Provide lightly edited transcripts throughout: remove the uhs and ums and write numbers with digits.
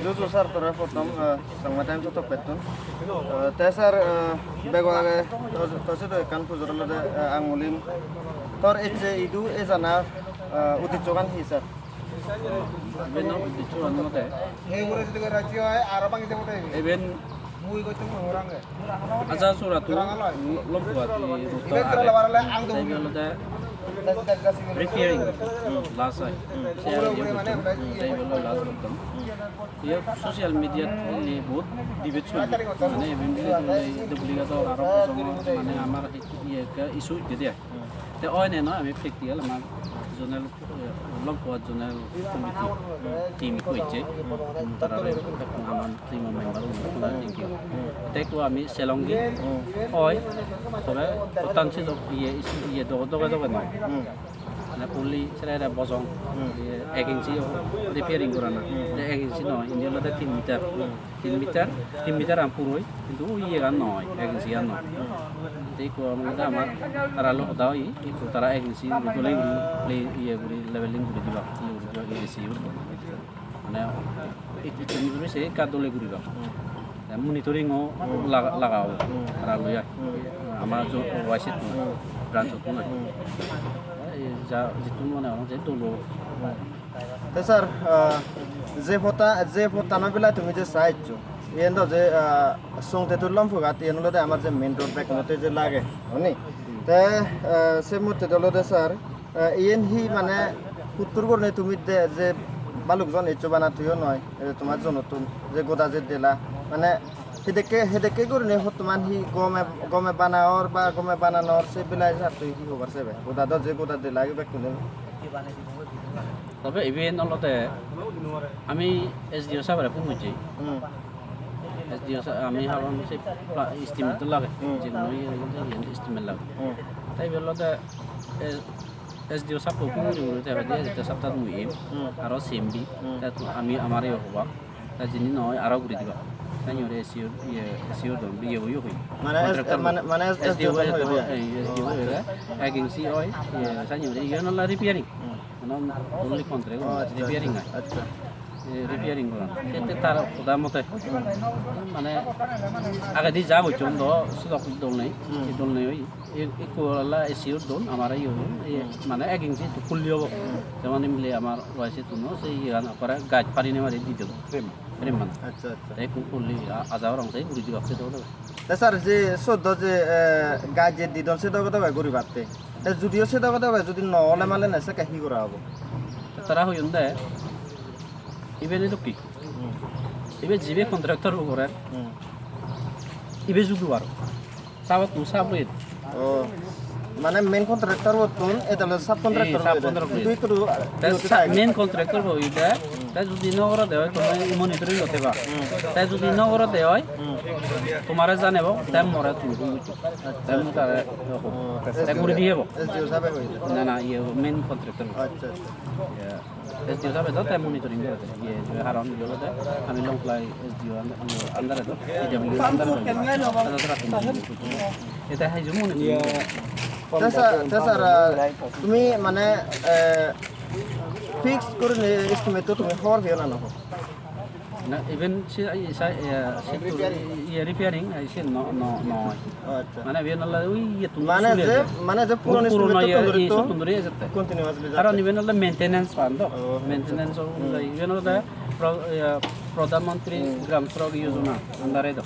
Lucu sar tora potom sama time to petun. Tesar begwage tose to kan pujorlo de angulim. Tor eche idu ezana utichokan hisar. Beno utichokan mote. Even aja suratu lompat di ruta repairing last saya last bottom ये social media ने बहुत debate माने event दुबलीगातो आरो माने आमार ये का issue दिया ते ओने ना आमी प्रेक्टिकल आमार जोनल लंपट जोनल कमिटी टीम को इचे तारारे आमान टीम मेंबर उनका थैंक यू ते को आमी सेलंगी ओय तबे तंसी दो ये दो ना na puli saya ada bosong agensi repairing korana de agensi no India ada 3 meter ampuroi itu iya kan no agensi kan no jadi ko amada amar aralo dai itu tara agensi itu lagi iya guri leveling guri diba iya agensi urdo na itu ni se ka dole guri ba monitoring o lagao aralo ya ama jo wasit branch to no jitu mana orang jadi dulu. Tesar, je fota na bila tumi je site jo. Yendo je song te tulam fugat yendo lo de amar je main road back mote je lage, oni. Te se mote dolo de sar, yen hi মানে উত্তর করনে তুমি যে বালুকজন echo বানা তুইও নয় তোমার জন্য তুমি যে গোদা যে দিলা মানে হেদেকে করনে হতমান হি গমে বানাওর বা গমে বানানোর সে বিলাই তুই কি খবর সেবে গোদা দ যে গোদা দিলা কি বেকুনে তবে ইভেন অলতে আমি এসডিও সাহেবের পুমুজি এসডিও আমি হাবাম সে এস্টিমেট লাগে যে নই এস্টিমেট লাগে তাই বলতে এসডিও সাহেব পুমুজি উড়তে হবে যে সপ্তাহ মুইম আর সিএমবি তা আমি আমারই হবা তা জিনি নয় আর গুরি দিবা Tanyo SEO don biyo yo hoy. Mana SDO agency hoy tanyo yo no la repairing. No only contract repairing hai. Acha. Repairing kora. Kete tar khoda mote. Mane aga di jabo chondo sudok dol nei hoy. Eko la SEO don amara yo mane agency to kulliyo. Jamane mile amar waise tuno sei gan apara gaj parine mare di debo. Preman. Acha acha. Ek kulli aja orang sai guri jawab se do. Tesar je soddo je gaje di don se do কথা গরি বাতে যদিও সে কথা যদি নহলে মালে না সে কাহি করা হবে তারা হইন্দে ইবেনে তো কি ইবে জিবে কন্ট্রাক্টর করে ইবে জুদুয়ার সাবাত মুসাবুত ও মানে মেন কন্ট্রাক্টর বতুন এটা হলো সাব কন্ট্রাক্টর দুই করু মেন কন্ট্রাক্টর হইতা তাই যদি নগর দেয় তুমি মনিটরিং হতে পার তাই যদি নগর দেয় তোমারে জানেব তাই মরে তুমি তাই মুতারে তাই গুড়ি দিয়েব এসডিও সাহেব হইছে না না ইয়ে মেন কন্ট্রাক্টর আচ্ছা এসডিও সাহেব তো তাই মনিটরিং করে ইয়ে হারাম দিলো তাই আমি লং প্লাই এসডিও আন্ডারে তো ইডব্লিউ আন্ডারে এটা হাই জমুন tesar তুমি মানে ফিক্স করে এস্টিমেট তো তুমি হওয়ার ভিও না না না ইভেন ইয়ে রিপেয়ারিং আইছে আচ্ছা মানে ইভেন আল্লাহ ওই ইয়ে তুমি মানে যে পুরনো এস্টিমেট তো সুন্দরই আছে কন্টিনিউয়াস কারণ ইভেন আল্লাহ মেইনটেনেন্স পান্দ মেইনটেনেন্স ইভেন আল্লাহ প্রধানমন্ত্রী গ্রাম সড়ক যোজনা আন্ডারে তো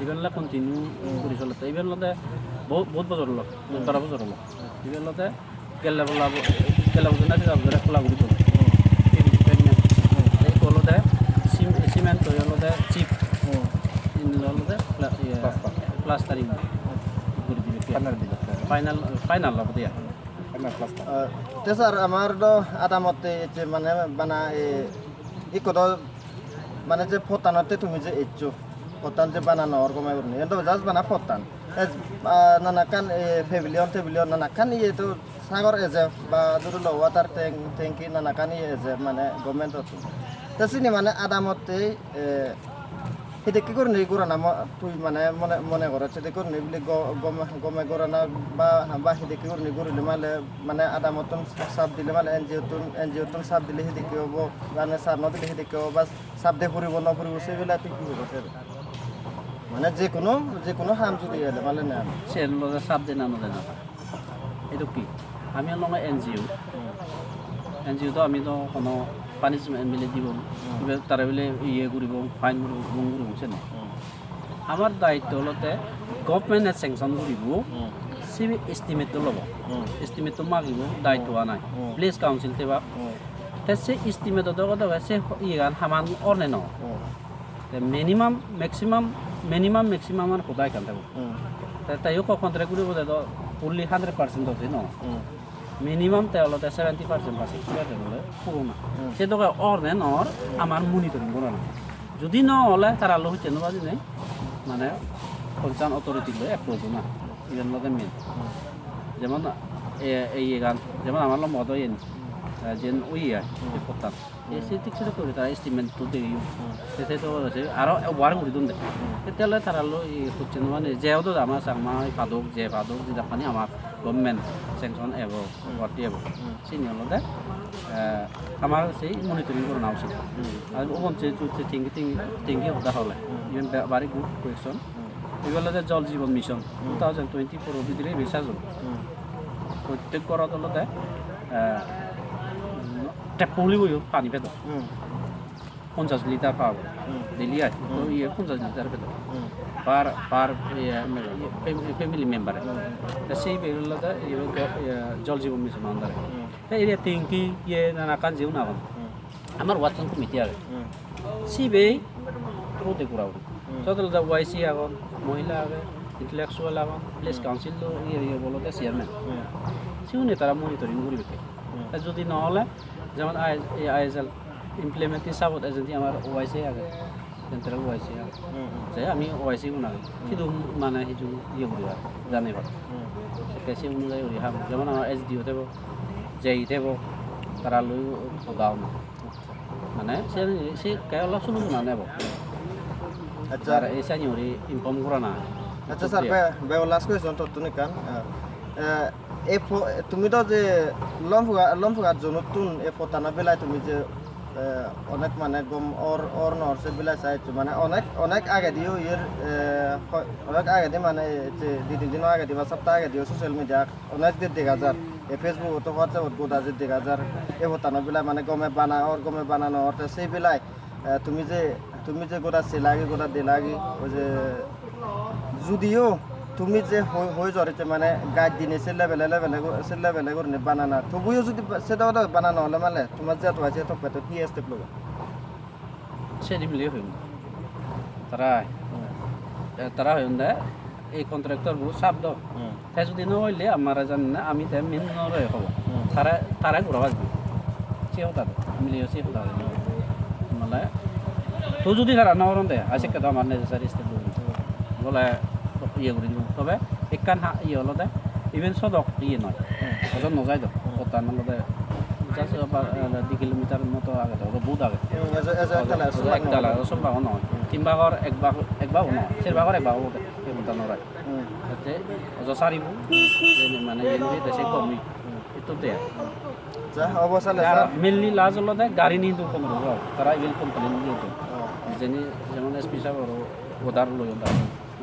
ইভেন আল্লাহ কন্টিনিউ করে চলতে ইভেন আল্লাহ বহুত বছর হলো 12 বছর হলো ইভেন আল্লাহ গেলা যোজনা কি যাবে খোলা গুলি তো এই কলতে সিমেন্ট হলো চিপ ইন হলো প্লাস্টারিং করে দিবে ফাইনাল হবে দিয়া tesar আমার তো আদামতে যে মানে বানা এই কথা মানে যে ফতানতে তুমি যে এচো ফতান যে বানানো রকমের করনি এন্ড জাস্ট বানা ফতান নানা কান ফেভিলিয়ন নানা কান ইয়ে তো সাগর এজে বা দুরুল ওয়াটার ট্যাঙ্কি নানা কান ইয়ে এজে মানে গভর্নমেন্ট তো তাসিনি মানে আদামতে সেটা কি করে নেই করা না তুই মানে মনে মনে করো সেটা করে নেই বলে গমে করা না বা সেটা কি করে নেই করলে মানে আদা মতন সাপ দিলে মানে এনজিও তুন সাপ দিলে সেটা কি হবো মানে সাপ ন দিলে সেটা কি হবো বা সাপ দিয়ে ফুরিব ন ফুরিব সেগুলা তুই কি হবো মানে যে কোনো হাম যদি এলে মানে না সে লগে চাপ দেয় না নদেয় না এইটো কি আমি অলপ এনজিও তো আমি তো কোনো পানিশমেন্ট মিলে দিব তারা বলে ইয়ে কৰিব ফাইন কৰিব গুম কৰিব বুঝছে না আমার দায়িত্ব হলতে গভর্নমেন্টে স্যাংশন কৰিব সি এস্টিমেটটো ল'ব এস্টিমেটটো মাগিব দায়িত্ব হোৱা নাই প্লেস কাউন্সিল তেবা সে এস্টিমেটটো কথা সে ইয়ান সামান অনে ন মিনিমাম ম্যাক্সিমাম আর কোথায় খান থাকবো তাইও কন্ট্রাক্ট কৰিব তো ফুললি 100% আছে ন মিনিমাম তেওঁলোকে 70% বা 60% হলে পুরোনো সেটা অর্নে নর আমার মনিটরিং করা না যদি নহলে তারা লোক চেনবা দিনে মানে কনসার্ন অথরিটি লয় অ্যাপ্রোচ না ইভেন লগে মেন যেমন এই গান যেমন আমার লো মদ ইন যেন ওই পতান এই ঠিক সেটা করে তারা এস্টিমেট তো দেই সেটা তো আছে আর ওয়ার করে দন তেতিয়ালে তারা লো এই হচ্ছেন মানে যেও তো আমার সামা পাদক যেটা পানি আমার গভর্নমেন্ট স্যাংশন এব ভর্তি এব সিনিয়র লগে আমার সেই মনিটরিং করা উচিত আর ওখান থেকে থিঙ্কি হতা হলে ইভেন ভেরি গুড কোয়েশন এগুলো জল জীবন মিশন 2024 ভিতরে বেশা যাব প্রত্যেক ঘর তলতে টেপ পলিবই পানি পেত 50 লিটার পাব ডেইলি আয় তো ইয়ে 50 লিটার পেত পার ফ্যামিলি মেম্বার সেই বেগুলোতে জল জীবন মিশন আন্দারে এই টিঙ্কি ইয়ে নানা কাজ যেও না আমার ওয়াটসন কমিটি আগে সিবে প্রোতে করা যতটা ওয়াইসি আগন মহিলা আগে ইন্টেলেকচুয়াল আগন প্লেস কাউন্সিল ইয়ে বলতে চেয়ারম্যান সিউনে তারা মনিটরিং করবে যদি নহলে যেমন আইএসএল ইমপ্লিমেন্টিং সাপোর্ট এজেন্সি আমার ওয়াইসি আগে সেন্ট্রাল ওয়াইসি আগে যে আমি ওয়াইসি উনাগে কিন্তু মানে সেইটো ইয়ে করি আর জানি ভালো কেসি অনুযায়ী উড়ি হাম যেমন আমার এসডিও দেব জেই দেব তারা লই গাও না মানে সে কে অলপ শুনো না নেব আচ্ছা আর এই সাইনি ইনফর্ম করা না আচ্ছা স্যার লাস্ট কোয়েশন তো তুমি কান তুমি তো যে লম্ফুগার জনতুন এ ফতানা বেলায় তুমি যে অনেক মানে গম অর নরসে বেলায় চাইছো মানে অনেক আগে দিও অনেক আগে দিয়ে মানে যে 2-3 দিন আগে দিবা সপ্তাহ আগে দিও সোশ্যাল মিডিয়া অনেক দেখা যায় ফেসবুক তো হোয়াটসঅ্যাপ গোদা যে দেখা যায় এ ফতানা বেলায় মানে গমে বানানো হতে সেই বেলায় তুমি যে গোদা সেলাগি গোদা দেলাগি ওই যে যদিও তুমি যে হয়ে জড়িতে মানে গাইড দিনে সে লেভেলে করে বানানা তবুও যদি সেটা বানানো হলে মানে তোমার যে আছে তো পেতে কি স্টেপ লব সেদিন লিয়ে হইম তারা হইম দে এই কন্ট্রাক্টর বহু শব্দ তাই যদি নহইলে আমার জানি না আমি তাই মেন নরয় হব তারা ঘুরাবা সে হতা আমি লিয়ে সে হতা মানে তো যদি তারা নরম দে আছে কথা আমার নেসেসারি স্টেপ বলে ইয়ে করে দিব তবে একখান ইয়ে হলো দে ইভেন সদক ইয়ে নয় ওজন নজাই দো কতার নলদে 2 কিলোমিটার মতো আগে তো বহুত আগে একতলা সব ভাগ নয় 3 ভাগর এক ভাগ নয় 4 ভাগর এক ভাগ এই মতো নয় তাতে ওজন সারিব মানে ইয়ে দেশে কমি এতো দে যা অবসালে মেনলি লাজ হলো দে গাড়ি নিয়ে তো কম রব তারা ইভেন কমপ্লেন দিয়ে তো যেমন এসপি সাহেব ওদার লই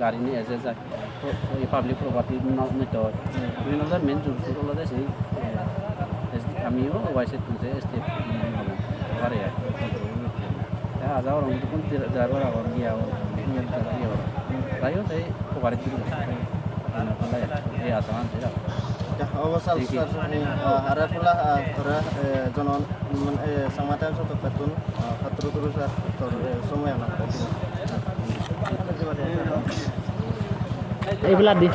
গাড়ি নিয়ে এসে যায় ওই পাবলিক প্রপার্টি নিতে হয় বিভিন্ন মেন জুরসুর হলো সেই আমিও ওয়াইসে তুলছে স্টেপ হবো পারে হাজার অনেক কোন ড্রাইভার আবার গিয়া তাইও সেই প্রপার্টি এই আসামান সেটা অবসাল হারে ফুলা তোরা জনন সমাধান সত পেতুন ছাত্র স্যার তোর সময় আমার এইবিলাক দি